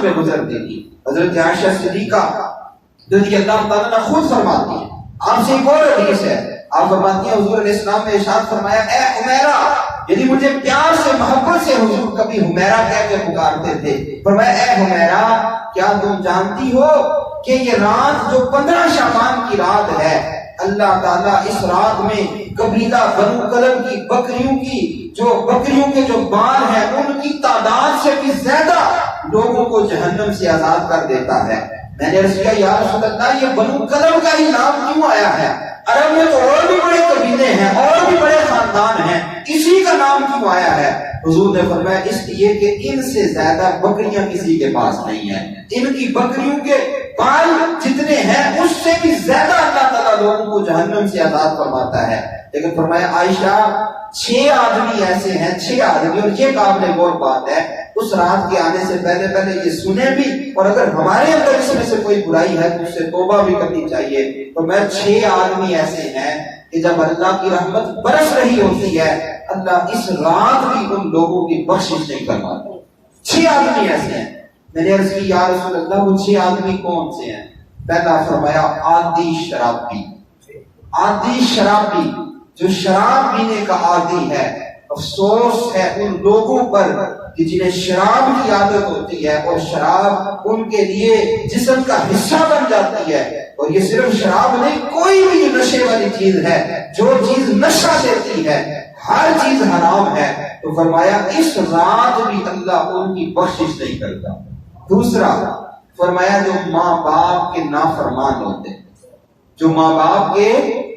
پہ گزرتی تھی. حضرت عائشہ صدیقہ رضی اللہ تعالیٰ عنہ خود فرماتی ہیں, آپ سے ایک اور حدیث ہے, آپ فرماتی ہیں حضور علیہ السلام نے ارشاد فرمایا, اے حمیرہ, یعنی مجھے پیار سے محبت سے حضور کبھی حمیرہ کہہ کے پکارتے تھے. فرمایا, اے حمیرہ, کیا تم جانتی ہو کہ یہ رات جو 15 شعبان کی رات ہے, اللہ تعالیٰ اس رات میں قبیلہ بنو کلب کی بکریوں کے جو بال ہیں ان کی تعداد سے بھی زیادہ لوگوں کو جہنم سے آزاد کر دیتا ہے. میں نے عرض کیا, یا رسول اللہ, یہ بنو کلب کا ہی نام کیوں آیا ہے؟ عرب میں تو اور بھی بڑے قبیلے ہیں, اور بھی بڑے خاندان ہیں, اسی کا نام کیوں آیا ہے؟ حضور نے فرمایا, اس لیے کہ ان سے زیادہ بکریاں کسی کے پاس نہیں ہیں. ان کی بکریوں کے بال جتنے ہیں اس سے بھی زیادہ اللہ تعالیٰ لوگوں کو جہنم سے آزاد فرماتا ہے. لیکن فرمایا, عائشہ, 6 آدمی ایسے ہیں, 6 آدمی, اور یہ قابل غور بات ہے, اس رات کے آنے سے پہلے یہ سنیں بھی, اور اگر ہمارے اندر اس میں سے کوئی برائی ہے تو اس سے توبہ بھی کرنی چاہیے. تو میں 6 آدمی ایسے ہیں کہ جب اللہ کی رحمت برس رہی ہوتی ہے, اللہ اس رات بھی ان لوگوں کی بخشش نہیں کرواتا. 6 آدمی ایسے ہیں. میں نے عرض کی, یا رسول اللہ, وہ 6 آدمی کون سے ہیں؟ پہلا فرمایا, عادی شرابی. عادی شرابی, جو شراب پینے کا عادی ہے. افسوس ہے ان لوگوں پر کہ جنہیں شراب کی عادت ہوتی ہے اور شراب ان کے لیے جسم کا حصہ بن جاتی ہے. اور یہ صرف شراب نہیں, کوئی بھی نشے والی چیز ہے, جو چیز نشہ دیتی ہے, ہر چیز حرام ہے. تو فرمایا, اس رات بھی اللہ ان کی بخشش نہیں کرتا. دوسرا فرمایا, جو ماں باپ کے نافرمان ہوتے ہیں, جو ماں باپ کے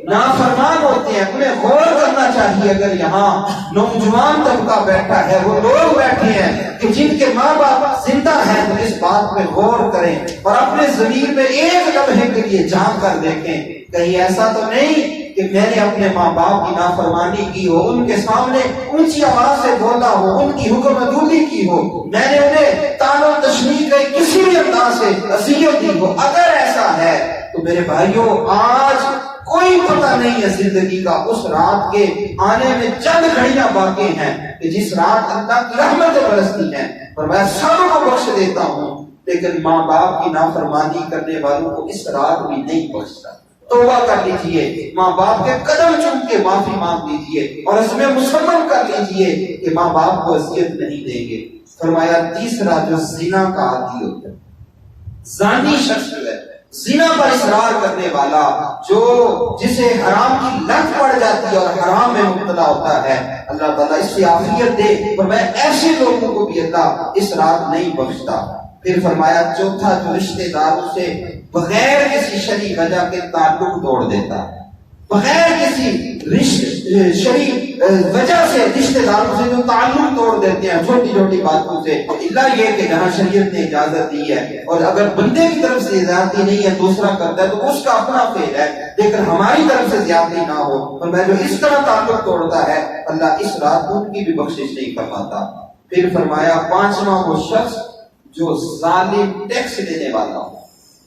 نافرمان ہوتے ہیں, انہیں غور کرنا چاہیے. اگر یہاں نوجوان طبقہ بیٹھا ہے, وہ لوگ بیٹھے ہیں کہ جن کے ماں باپ زندہ ہیں, تو اس بات پہ غور کریں اور اپنے ضمیر میں ایک لمحے کے لیے جھانک کر دیکھیں, کہیں ایسا تو نہیں کہ میں نے اپنے ماں باپ کی نافرمانی کی ہو, ان کے سامنے اونچی آواز سے بولا ہو, ان کی حکم عدولی کی ہو, میں نے انہیں طعن و تشنیع کے کسی بھی انداز سے اذیت دی ہو. اگر ایسا ہے تو میرے بھائیوں, آج کوئی پتہ نہیں ہے زندگی کا, اس رات کے آنے میں چند گھڑیاں باقی ہیں کہ جس رات اللہ کی رحمتیں برستی ہیں. اور میں سب کو بخش دیتا ہوں, لیکن ماں باپ کی نافرمانی کرنے والوں کو اس رات بھی نہیں بخشتا. توبہ کر لیجئے, ماں باپ کے قدم چوم کے معافی مانگ لیجئے, اور اس میں مسلم کر لیجئے کہ ماں باپ کو اذیت نہیں دیں گے. فرمایا, تیسرا, جو زنا کا عادی ہوتا ہے, زانی شخص ہے, زنا پر اصرار کرنے والا, جسے حرام کی لت پڑ جاتی ہے اور حرام میں مبتلا ہوتا ہے, اللہ تعالیٰ اس سے عافیت دے. اور میں ایسے لوگوں کو بھی اللہ اس رات نہیں بخشتا. پھر فرمایا, چوتھا, جو رشتہ داروں سے بغیر کسی شرعی وجہ کے تعلق توڑ دیتا ہے, بغیر کسی شرعی وجہ سے رشتہ داروں سے جو تعلق توڑ دیتے ہیں چھوٹی چھوٹی باتوں سے, اللہ یہ کہ جہاں شریعت نے اجازت دی ہے, اور اگر بندے کی طرف سے زیادتی نہیں ہے, دوسرا کرتا ہے تو اس کا اپنا فعل ہے, لیکن ہماری طرف سے زیادتی نہ ہو. اور میں جو اس طرح تعلق توڑتا ہے, اللہ اس رات ان کی بھی بخشش نہیں فرماتا. پھر فرمایا, پانچواں, وہ شخص جو ظالم ٹیکس دینے والا ہو.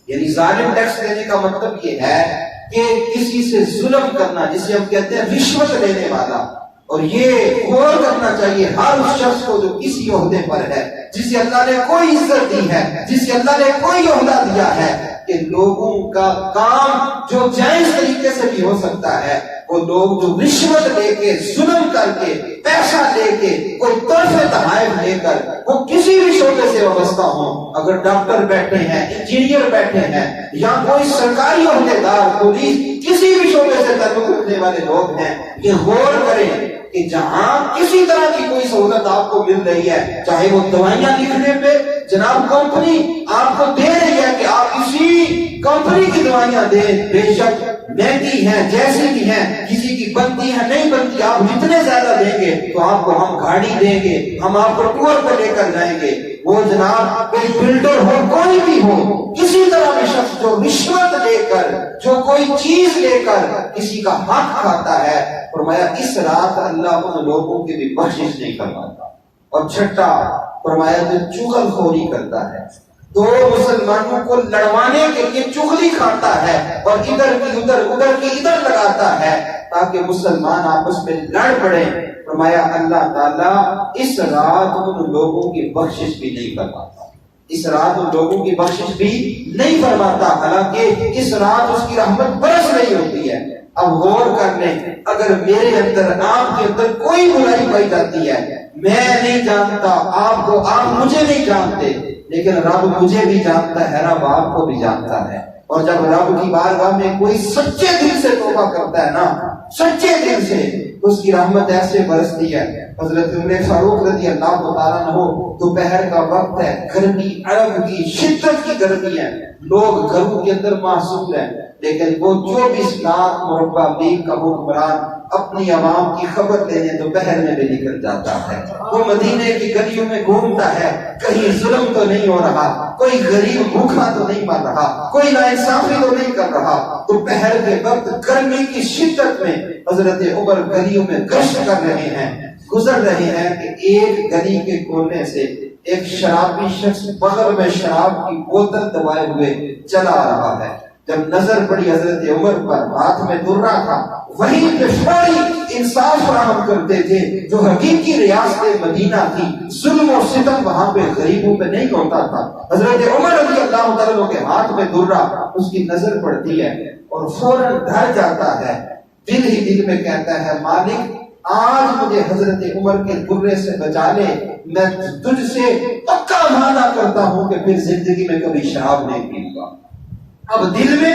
یعنی ظالم ٹیکس دینے کا مطلب یہ ہے کہ کسی سے ظلم کرنا, جسے ہم کہتے ہیں رشوت لینے والا. اور یہ غور کرنا چاہیے ہر اس شخص کو جو کسی عہدے پر ہے, جسے اللہ نے کوئی عزت دی ہے, جسے اللہ نے کوئی عہدہ دیا ہے, کہ لوگوں کا کام جو جائز طریقے سے بھی ہو سکتا ہے, وہ لوگ جو رشوت لے کے, ظلم کر کے, پیسہ لے کے, کوئی تحفے تحائف لے کر, وہ کسی بھی شعبے سے وابستہ ہوں, اگر ڈاکٹر بیٹھے ہیں, انجینئر بیٹھے ہیں, یا کوئی سرکاری عہدیدار, پولیس, کسی بھی شعبے سے تعلق رکھنے والے لوگ ہیں, یہ غور کریں کہ جہاں کسی طرح کی کوئی سہولت آپ کو مل رہی ہے, چاہے وہ دوائیاں لکھنے پہ جناب کمپنی آپ کو دے رہی ہے کہ آپ اسی کمپنی کی دوائیاں دیں, بے شک مہنگی ہیں, جیسی بھی ہیں, کسی کی بنتی ہے نہیں بنتی, آپ جتنے زیادہ دیں گے تو آپ کو ہم گاڑی دیں گے, ہم آپ کو ٹور پہ لے کر جائیں گے. وہ جناب کوئی بلڈر ہو, کوئی بھی ہو, کسی طرح بھی شخص جو رشوت لے کر, جو کوئی چیز لے کر کسی کا حق کھاتا ہے, فرمایا اس رات اللہ ان لوگوں کی بھی بخشش نہیں کرواتا. اور چھٹا فرمایا, جو چغل خوری کرتا ہے, دو مسلمانوں کو لڑوانے کے لیے چغلی کھاتا ہے اور ادھر کی ادھر لگاتا ہے تاکہ مسلمان آپس میں لڑ پڑے. فرمایا اللہ تعالیٰ اس رات ان لوگوں کی بخشش بھی نہیں کرواتا. اس رات ان لوگوں کی بخشش بھی نہیں فرماتا، حالانکہ اس رات اس کی رحمت برس رہی ہوتی ہے۔ اب غور کر لیں، اگر میرے اندر آپ کے اندر کوئی برائی پائی جاتی ہے، میں نہیں جانتا آپ کو، آپ مجھے نہیں جانتے، لیکن رب مجھے بھی جانتا ہے، رب آپ کو بھی جانتا ہے۔ اور جب رب کی بارگاہ میں کوئی سچے دل سے توبہ کرتا ہے نا، سچے دل سے، اس کی رحمت ایسے برستی ہے۔ حضرت عمر فاروق رضی اللہ تعالیٰ عنہ، دوپہر کا وقت ہے، گرمی، عرب کی شدت کی گرمی ہے، لوگ گھروں کے اندر محصور ہیں، لیکن وہ 24 لاکھ مربع میل کا حکمران اپنی عوام کی خبر لینے دوپہر میں بھی نکل جاتا ہے۔ وہ مدینے کی گلیوں میں گھومتا ہے، کہیں ظلم تو نہیں ہو رہا، کوئی غریب بھوکا تو نہیں مر رہا، کوئی ناانصافی تو نہیں کر رہا۔ دوپہر کے وقت گرمی کی شدت میں حضرت عمر گلیوں میں گشت کر رہے ہیں، گزر رہے ہیں کہ ایک گلی کے کونے سے ایک شرابی شخص بغل میں شراب کی بوتل دبائے ہوئے چلا آ رہا ہے۔ جب نظر پڑی حضرت عمر پر، ہاتھ میں درہ تھا، وہیں پہ فوری انصاف فراہم کرتے تھے جو حقیقی ریاست مدینہ تھی، ظلم و ستم وہاں پہ غریبوں پہ نہیں ہوتا تھا۔ حضرت عمر رضی اللہ تعالیٰ کے ہاتھ میں درہ، اس کی نظر پڑتی ہے اور فوراً ڈر جاتا ہے، دل ہی دل میں کہتا ہے مالک آج مجھے حضرت عمر کے درے سے بچا لے، میں تجھ سے پکا وعدہ کرتا ہوں کہ پھر زندگی میں کبھی شراب نہیں پیوں گا۔ اب دل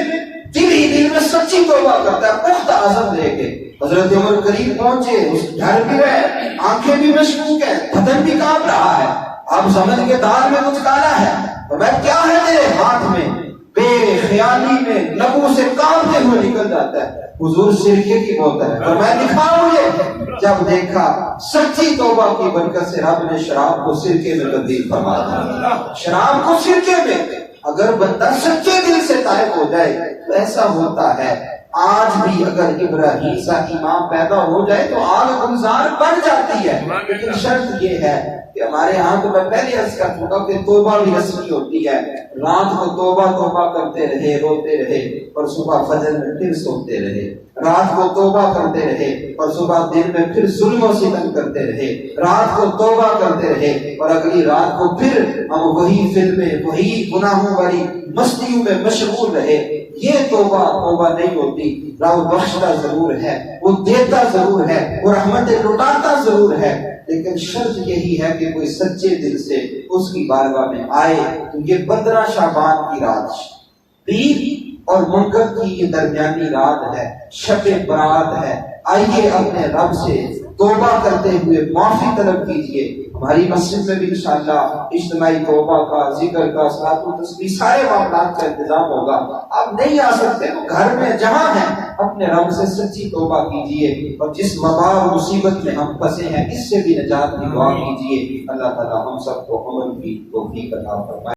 ہی دل میں سچی توبہ کرتا ہے، پختہ عزم لے کے۔ حضرت عمر قریب پہنچے، اس ڈر بھی رہے، آنکھیں بھی مشکوک ہیں، بدن بھی کانپ رہا ہے۔ اب سمجھ کے دار میں کچھ کالا ہے، تو میں کیا ہے تیرے ہاتھ میں؟ بے خیالی میں لبوں سے کانپتے ہوئے نکل جاتا ہے، حضور سرکے کی بوتل ہے، تو میں دکھاؤں مجھے۔ جب دیکھا سچی توبہ کی برکت سے رب نے شراب کو سرکے میں تبدیل فرما دیا، شراب کو سرکے میں۔ اگر بندہ سچے دل سے تائب ہو جائے تو ایسا ہوتا ہے۔ آج بھی اگر ابراہیم سا امام پیدا ہو جائے تو آگ گلزار بن جاتی ہے، لیکن شرط یہ ہے کہ ہمارے ہاں تو میں پہلے عرض کر چکا کہ توبہ بھی رسمی ہوتی ہے۔ رات کو توبہ کرتے رہے، روتے رہے، اور صبح فجر میں پھر سوتے رہے۔ رات کو توبہ کرتے رہے اور صبح دن میں پھر ظلم و ستم کرتے رہے۔ رات کو توبہ کرتے رہے اور اگلی رات کو پھر ہم وہی فلمیں، وہی گناہوں والی مستیوں میں مشغول رہے۔ یہ توبہ نہیں ہوتی۔ رب بخشتا ضرور ہے، وہ دیتا ضرور ہے، وہ رحمت لٹاتا ضرور ہے، لیکن شرط یہی ہے کہ کوئی سچے دل سے اس کی بارگاہ میں آئے۔ تو یہ 15 شعبان کی رات، پیر اور منکر کی یہ درمیانی رات ہے، شب برات ہے۔ آئیے اپنے رب سے توبہ کرتے ہوئے معافی طلب کیجئے۔ ہماری مسجد میں بھی انشاءاللہ اجتماعی توبہ کا، ذکر کا، صلاۃ و تسبیح، سارے معاملات کا انتظام ہوگا۔ آپ نہیں آ سکتے تو گھر میں جہاں ہیں اپنے رب سے سچی توبہ کیجئے، اور جس وبا اور مصیبت میں ہم پھنسے ہیں اس سے بھی نجات کی دعا کیجئے۔ اللہ تعالی ہم سب کو عمل کی توفیق عطا فرمائے۔